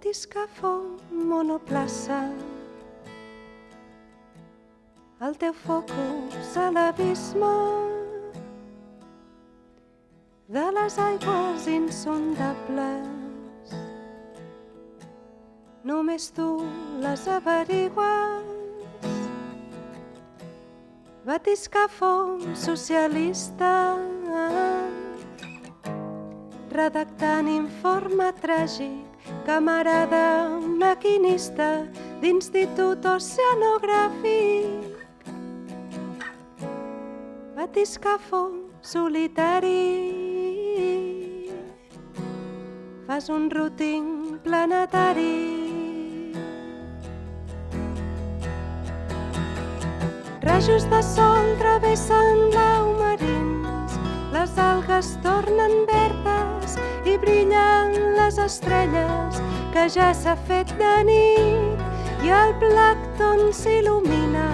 batiscafo monoplaça. El teu focus a l'abisme de les aigües insondables. Només tu les averigues. Batiscafo socialista, redactant informe tràgic, camarada maquinista d'institut oceanogràfic. Batiscafo solitari, fas un routing planetari. Rajos de sol travessen blau marins, les algues tornen verdes i brillen les estrelles que ja s'ha fet de nit i el plàncton s'il·lumina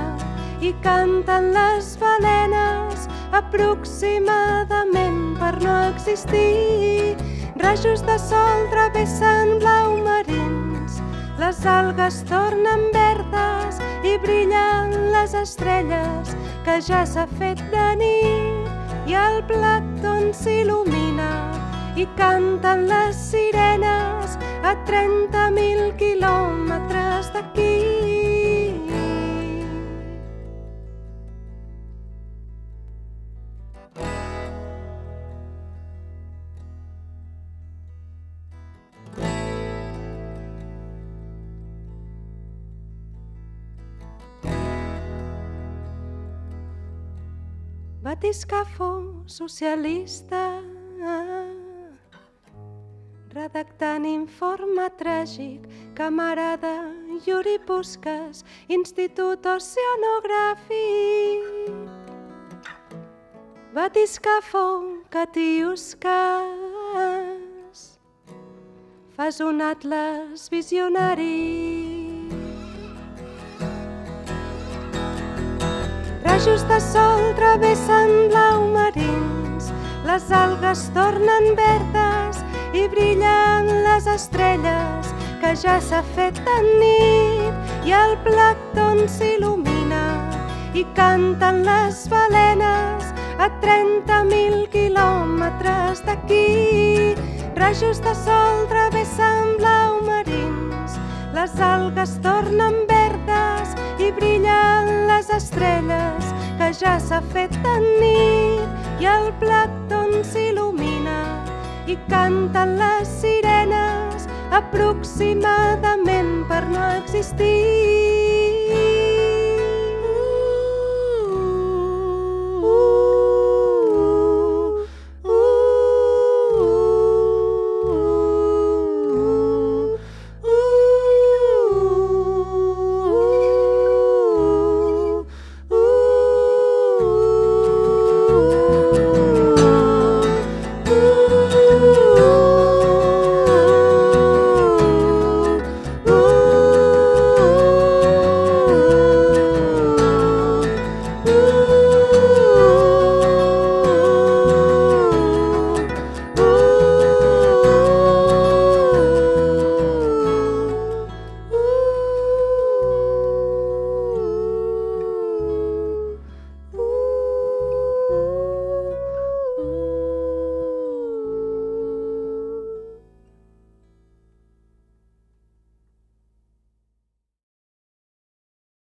i canten les balenes aproximadament per no existir. Rajos de sol travessen blau marins, les algues tornen verdes i brillen les estrelles que ja s'ha fet de nit i el plàncton s'il·lumina i canten les sirenes a 30.000 quilòmetres d'aquí. Batiscafo socialista, redactant informe tràgic, camarada Yuri Puskas, institut oceanogràfic. Batiscafo Katiuskas, fas un atles visionari. Rajos de sol travessen blau marins, les algues tornen verdes i brillen les estrelles que ja s'ha fet de nit i el plàncton s'il·lumina i canten les balenes a 30.000 quilòmetres d'aquí. Rajos de sol travessen blau marins, les algues tornen verdes i brillen les estrelles que ja s'ha fet de nit i el plàncton s'il·lumina i canten les sirenes aproximadament per no existir.